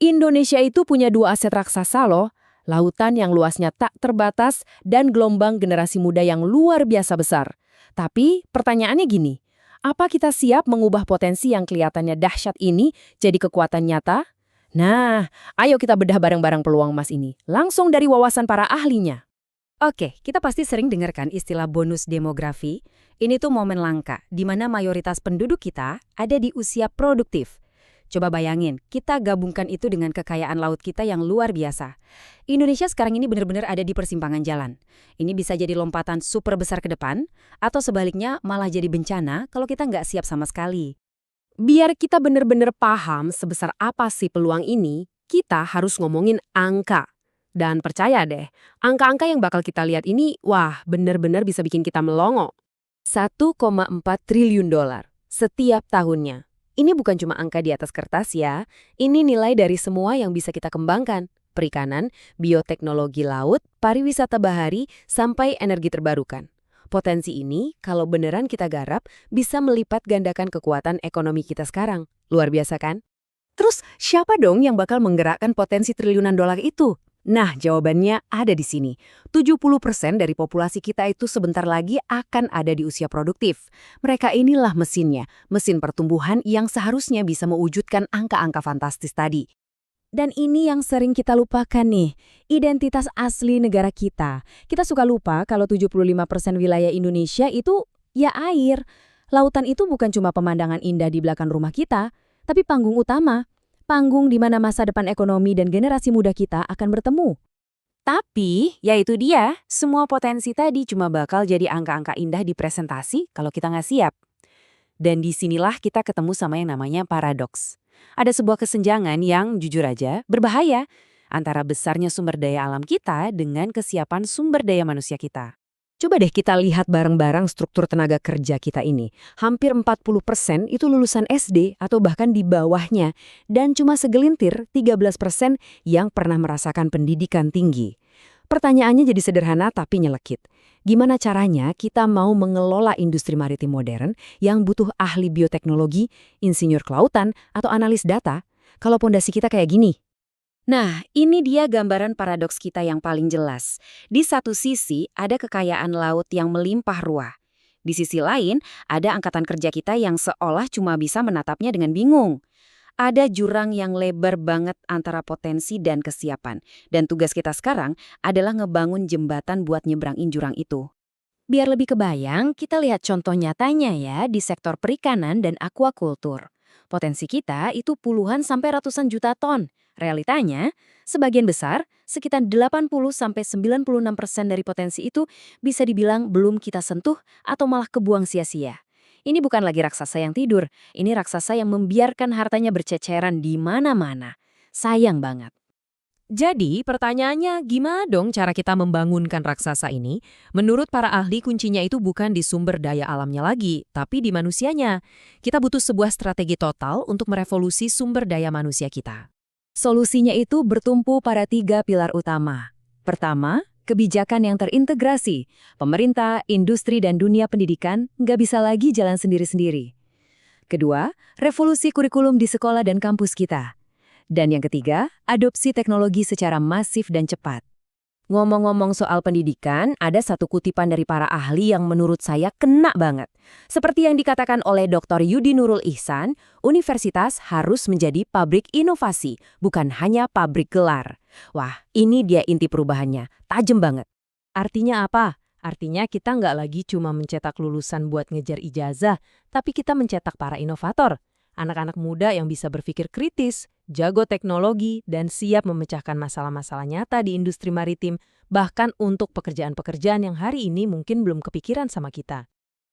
Indonesia itu punya dua aset raksasa loh, lautan yang luasnya tak terbatas dan gelombang generasi muda yang luar biasa besar. Tapi pertanyaannya gini, apa kita siap mengubah potensi yang kelihatannya dahsyat ini jadi kekuatan nyata? Nah, ayo kita bedah bareng-bareng peluang emas ini, langsung dari wawasan para ahlinya. Oke, kita pasti sering dengarkan istilah bonus demografi. Ini tuh momen langka, di mana mayoritas penduduk kita ada di usia produktif. Coba bayangin, kita gabungkan itu dengan kekayaan laut kita yang luar biasa. Indonesia sekarang ini benar-benar ada di persimpangan jalan. Ini bisa jadi lompatan super besar ke depan, atau sebaliknya malah jadi bencana kalau kita nggak siap sama sekali. Biar kita benar-benar paham sebesar apa sih peluang ini, kita harus ngomongin angka. Dan percaya deh, angka-angka yang bakal kita lihat ini, wah, benar-benar bisa bikin kita melongo. 1,4 triliun dolar setiap tahunnya. Ini bukan cuma angka di atas kertas ya, ini nilai dari semua yang bisa kita kembangkan. Perikanan, bioteknologi laut, pariwisata bahari, sampai energi terbarukan. Potensi ini, kalau beneran kita garap, bisa melipat gandakan kekuatan ekonomi kita sekarang. Luar biasa kan? Terus, siapa dong yang bakal menggerakkan potensi triliunan dolar itu? Nah, jawabannya ada di sini. 70% dari populasi kita itu sebentar lagi akan ada di usia produktif. Mereka inilah mesinnya, mesin pertumbuhan yang seharusnya bisa mewujudkan angka-angka fantastis tadi. Dan ini yang sering kita lupakan nih, identitas asli negara kita. Kita suka lupa kalau 75% wilayah Indonesia itu ya air. Lautan itu bukan cuma pemandangan indah di belakang rumah kita, tapi panggung utama. Panggung di mana masa depan ekonomi dan generasi muda kita akan bertemu. Tapi, ya itu dia, semua potensi tadi cuma bakal jadi angka-angka indah di presentasi kalau kita nggak siap. Dan disinilah kita ketemu sama yang namanya paradoks. Ada sebuah kesenjangan yang, jujur aja, berbahaya antara besarnya sumber daya alam kita dengan kesiapan sumber daya manusia kita. Coba deh kita lihat bareng-bareng struktur tenaga kerja kita ini. Hampir 40% itu lulusan SD atau bahkan di bawahnya, dan cuma segelintir 13% yang pernah merasakan pendidikan tinggi. Pertanyaannya jadi sederhana tapi nyelekit. Gimana caranya kita mau mengelola industri maritim modern yang butuh ahli bioteknologi, insinyur kelautan, atau analis data, kalau pondasi kita kayak gini? Nah, ini dia gambaran paradoks kita yang paling jelas. Di satu sisi, ada kekayaan laut yang melimpah ruah. Di sisi lain, ada angkatan kerja kita yang seolah cuma bisa menatapnya dengan bingung. Ada jurang yang lebar banget antara potensi dan kesiapan. Dan tugas kita sekarang adalah ngebangun jembatan buat nyebrangin jurang itu. Biar lebih kebayang, kita lihat contoh nyatanya ya di sektor perikanan dan aquaculture. Potensi kita itu puluhan sampai ratusan juta ton. Realitanya, sebagian besar, sekitar 80-96% dari potensi itu bisa dibilang belum kita sentuh atau malah kebuang sia-sia. Ini bukan lagi raksasa yang tidur, ini raksasa yang membiarkan hartanya berceceran di mana-mana. Sayang banget. Jadi, pertanyaannya gimana dong cara kita membangunkan raksasa ini? Menurut para ahli, kuncinya itu bukan di sumber daya alamnya lagi, tapi di manusianya. Kita butuh sebuah strategi total untuk merevolusi sumber daya manusia kita. Solusinya itu bertumpu pada 3 pilar utama. Pertama, kebijakan yang terintegrasi. Pemerintah, industri, dan dunia pendidikan nggak bisa lagi jalan sendiri-sendiri. Kedua, revolusi kurikulum di sekolah dan kampus kita. Dan yang ketiga, adopsi teknologi secara masif dan cepat. Ngomong-ngomong soal pendidikan, ada satu kutipan dari para ahli yang menurut saya kena banget. Seperti yang dikatakan oleh Dr. Yudi Nurul Ihsan, universitas harus menjadi pabrik inovasi, bukan hanya pabrik gelar. Wah, ini dia inti perubahannya, tajam banget. Artinya apa? Artinya kita nggak lagi cuma mencetak lulusan buat ngejar ijazah, tapi kita mencetak para inovator. Anak-anak muda yang bisa berpikir kritis, jago teknologi, dan siap memecahkan masalah-masalah nyata di industri maritim, bahkan untuk pekerjaan-pekerjaan yang hari ini mungkin belum kepikiran sama kita.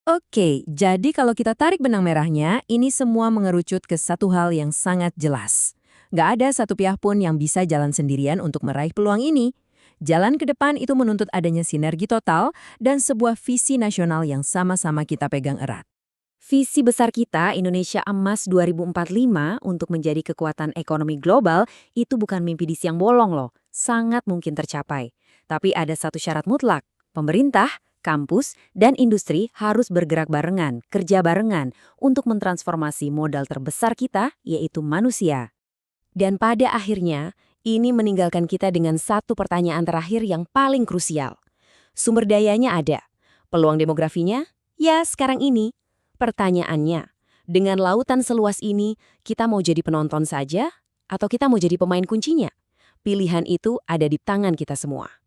Oke, jadi kalau kita tarik benang merahnya, ini semua mengerucut ke satu hal yang sangat jelas. Nggak ada satu pihak pun yang bisa jalan sendirian untuk meraih peluang ini. Jalan ke depan itu menuntut adanya sinergi total dan sebuah visi nasional yang sama-sama kita pegang erat. Visi besar kita, Indonesia Emas 2045, untuk menjadi kekuatan ekonomi global, itu bukan mimpi di siang bolong loh, sangat mungkin tercapai. Tapi ada satu syarat mutlak, pemerintah, kampus, dan industri harus bergerak barengan, kerja barengan, untuk mentransformasi modal terbesar kita, yaitu manusia. Dan pada akhirnya, ini meninggalkan kita dengan satu pertanyaan terakhir yang paling krusial. Sumber dayanya ada. Peluang demografinya? Ya, sekarang ini. Pertanyaannya, dengan lautan seluas ini, kita mau jadi penonton saja? Atau kita mau jadi pemain kuncinya? Pilihan itu ada di tangan kita semua.